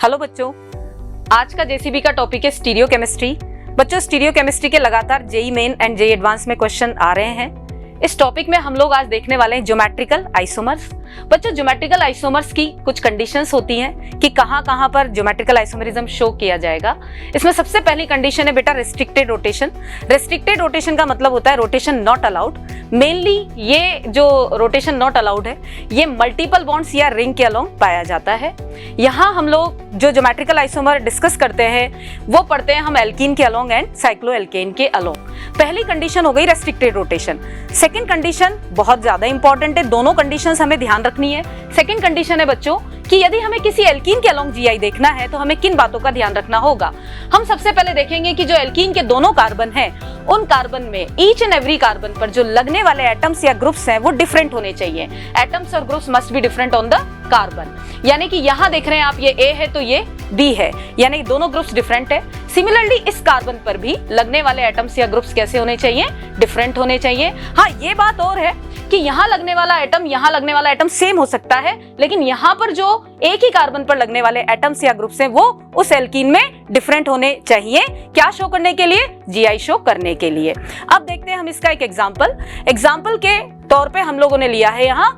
Hello बच्चों, आज का जेसीबी का टॉपिक है स्टीरियो केमिस्ट्री। बच्चों, स्टीरियो केमिस्ट्री के लगातार JEE main and JEE advance में क्वेश्चन आ रहे हैं। इस टॉपिक में हम लोग आज देखने वाले हैं ज्योमेट्रिकल आइसोमर्स। बच्चों, ज्योमेट्रिकल आइसोमर्स की कुछ कंडीशंस होती हैं कि कहां पर ज्योमेट्रिकल आइसोमरिज्म शो किया जाएगा। इसमें सबसे पहली कंडीशन है बेटा रेस्ट्रिक्टेड रोटेशन। रेस्ट्रिक्टेड रोटेशन का मतलब होता है रोटेशन नॉट अलाउड। मेनली ये जो रोटेशन नॉट अलाउड है ये मल्टीपल बॉन्ड्स या रिंग के अलोंग पाया जाता है। यहाँ हम लोग जो ज्योमेट्रिकल आइसोमर डिस्कस करते हैं वो पढ़ते हैं हम एल्कीन के अलोंग एंड साइक्लोएल्केन के अलोंग। पहली कंडीशन हो गई रेस्ट्रिक्टेड रोटेशन। सेकंड कंडीशन बहुत ज्यादा इंपॉर्टेंट है, दोनों कंडीशंस हमें ध्यान रखनी है। सेकंड कंडीशन है बच्चों कि यदि हमें किसी एल्कीन के अलोंग जीआई देखना है तो हमें किन बातों का ध्यान रखना होगा। हम सबसे पहले देखेंगे कि जो एल्कीन के दोनों कार्बन हैं उन कार्बन में ईच एंड एवरी कार्बन पर जो लगने वाले एटम्स या ग्रुप्स हैं वो डिफरेंट होने चाहिए। एटम्स और groups must be different on the carbon. यानी कि यहाँ देख रहे हैं आप, ये ए है तो ये बी है, यानी दोनों ग्रुप्स डिफरेंट है। सिमिलरली इस कार्बन पर भी लगने वाले एटम्स या ग्रुप्स कैसे होने चाहिए, डिफरेंट होने चाहिए। हाँ, ये बात और है कि यहाँ लगने वाला एटम यहाँ लगने वाला एटम सेम हो सकता है, लेकिन यहाँ पर जो एक ही कार्बन पर लगने वाले एटम्स या ग्रुप्स हैं वो उस एल्कीन में डिफरेंट होने चाहिए। क्या शो करने के लिए? जीआई शो करने के लिए। अब देखते हैं हम इसका एक एग्जाम्पल के तौर पे हम लोगों ने लिया है यहाँ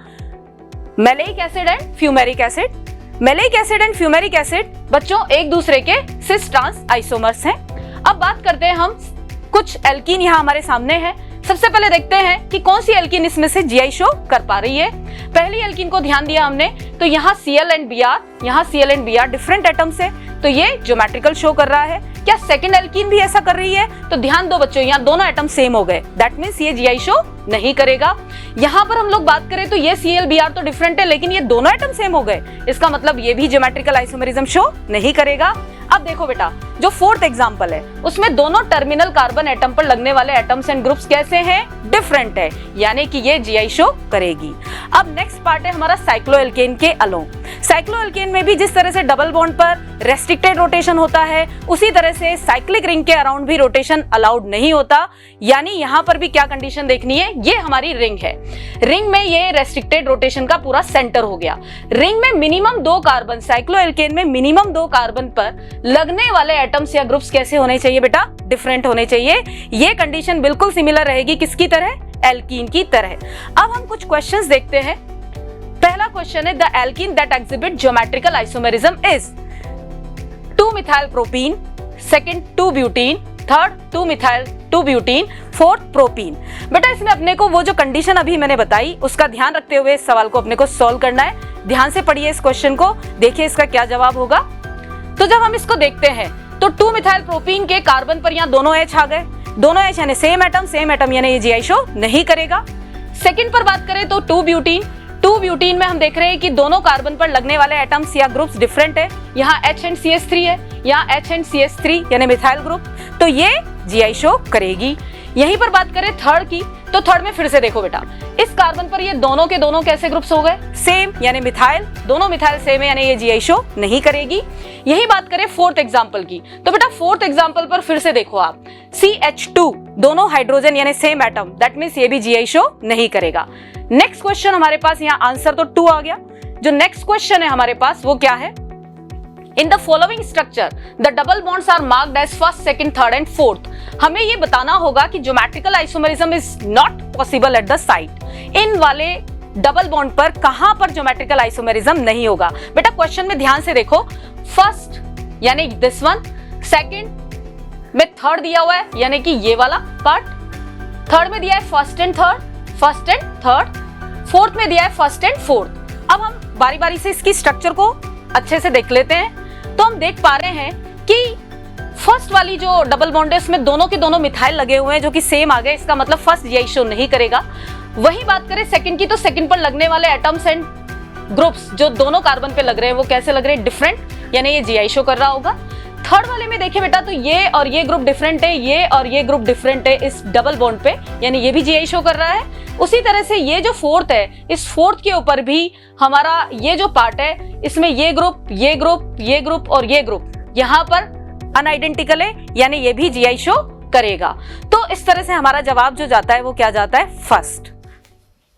maleic acid and fumaric acid. Maleic acid and fumaric acid बच्चों एक दूसरे के सिस ट्रांस आइसोमर्स हैं। अब बात करते हैं हम कुछ एल्कीन यहाँ हमारे सामने है। सबसे पहले देखते हैं कि कौन सी एल्कीन इसमें से जीआई शो कर पा रही है। पहली एल्कीन को ध्यान दिया हमने तो यहाँ Cl and Br different atoms है तो ये ज्योमेट्रिकल शो कर रहा है। क्या सेकंड एल्कीन भी ऐसा कर रही है? तो ध्यान दो बच्चों, यहाँ दोनों एटम सेम हो गए, दैट मींस ये जीआई शो नहीं करेगा। यहाँ पर हम लोग बात करें तो ये Cl Br तो डिफरेंट है लेकिन ये दोनों एटम सेम हो गए, इसका मतलब ये भी ज्योमेट्रिकल आइसोमरिज्म शो नहीं करेगा। अब देखो बेटा, जो फोर्थ एग्जांपल है उसमें दोनों टर्मिनल कार्बन एटम पर लगने वाले एटम्स एंड ग्रुप्स कैसे हैं? डिफरेंट है, यानी कि ये जीआई शो करेगी। अब नेक्स्ट पार्ट है हमारा साइक्लोएल्केन के अलोंग। साइक्लोएल्केन में भी जिस तरह से डबल बॉन्ड पर रेस्ट्रिक्टेड रोटेशन होता है उसी तरह से साइक्लिक रिंग के अराउंड भी रोटेशन अलाउड नहीं होता। यानी यहाँ पर भी क्या कंडीशन देखनी है? ये हमारी रिंग है, रिंग में ये रेस्ट्रिक्टेड रोटेशन का पूरा सेंटर हो गया। रिंग में मिनिमम 2 कार्बन, साइक्लोएल्केन में मिनिमम 2 कार्बन पर लगने वाले एटम्स या ग्रुप्स कैसे होने चाहिए बेटा? डिफरेंट होने चाहिए। ये कंडीशन बिल्कुल सिमिलर रहेगी किसकी तरह? एल्कीन की तरह। अब हम कुछ क्वेश्चंस देखते हैं। पहला क्वेश्चन है the alkene that exhibit geometrical isomerism is two methyl propene, second two butene, third two methyl two butene, fourth propene. बेटा इसमें अपने को वो जो कंडीशन अभी मैंने बताई उसका ध्यान रखते हुए इस सवाल को अपने को सॉल्व करना है। ध्यान से पढ़िए इस क्वेश्चन को, देखिए इसका क्या जवाब होगा। तो जब हम इसको देखते हैं तो 2-मिथाइल प्रोपीन के कार्बन पर यहाँ दोनों H आ गए, दोनों H यानी सेम एटम यानी ये जीआई शो नहीं करेगा। सेकंड पर बात करें तो 2-ब्यूटीन में हम देख रहे हैं कि दोनों कार्बन पर लगने वाले एटम्स या ग्रुप्स डिफरेंट है। यहाँ H एंड CH3 है, यहाँ H एंड CH3 यानी मिथाइल ग्रुप, तो ये जीआई शो करेगी। यहीं पर बात करें थर्ड की तो थर्ड में फिर से देखो बेटा, इस कार्बन पर ये दोनों के दोनों कैसे ग्रुप्स हो गए? सेम, यानी मिथाइल, दोनों मिथाइल सेम है यानी ये जीआई शो नहीं करेगी। यही बात करें फोर्थ एग्जांपल की तो बेटा फोर्थ एग्जांपल पर फिर से देखो आप, CH2 दोनों हाइड्रोजन यानी सेम एटम, दैट मींस ये भी जीआई शो नहीं करेगा। नेक्स्ट क्वेश्चन हमारे पास, यहाँ आंसर तो 2 आ गया। जो नेक्स्ट क्वेश्चन है हमारे पास वो क्या है? In the following structure, the double bonds are marked as first, second, third and fourth. हमें ये बताना होगा कि geometrical isomerism is not possible at the site. इन वाले डबल बॉन्ड पर कहां पर ज्योमेट्रिकल आइसोमेरिज्म नहीं होगा? बेटा क्वेश्चन में ध्यान से देखो, फर्स्ट यानी दिस वन, सेकंड में थर्ड दिया हुआ है यानी कि ये वाला पार्ट, थर्ड में दिया है फर्स्ट एंड थर्ड, फोर्थ में दिया है फर्स्ट एंड फोर्थ। अब हम बारी बारी से इसकी स्ट्रक्चर को अच्छे से देख लेते हैं। तो हम देख पा रहे हैं कि फर्स्ट वाली जो डबल बॉन्ड है उसमें दोनों के दोनों मिथाइल लगे हुए हैं जो कि सेम आ गए, इसका मतलब फर्स्ट जीआई शो नहीं करेगा। वही बात करें सेकंड की तो सेकंड पर लगने वाले एटम्स एंड ग्रुप्स जो दोनों कार्बन पे लग रहे हैं वो कैसे लग रहे हैं? डिफरेंट, यानी ये जीआई शो कर रहा होगा। थर्ड वाले में देखें बेटा तो ये और ये ग्रुप डिफरेंट है, ये और ये ग्रुप डिफरेंट है इस डबल बॉन्ड पे, यानी ये भी जीआई शो कर रहा है। उसी तरह से ये जो फोर्थ है, इस फोर्थ के ऊपर भी हमारा ये जो पार्ट है इसमें ये ग्रुप और ये ग्रुप यहाँ पर अनआइडेंटिकल है, यानी ये भी जीआई शो करेगा। तो इस तरह से हमारा जवाब जो जाता है वो क्या जाता है? फर्स्ट।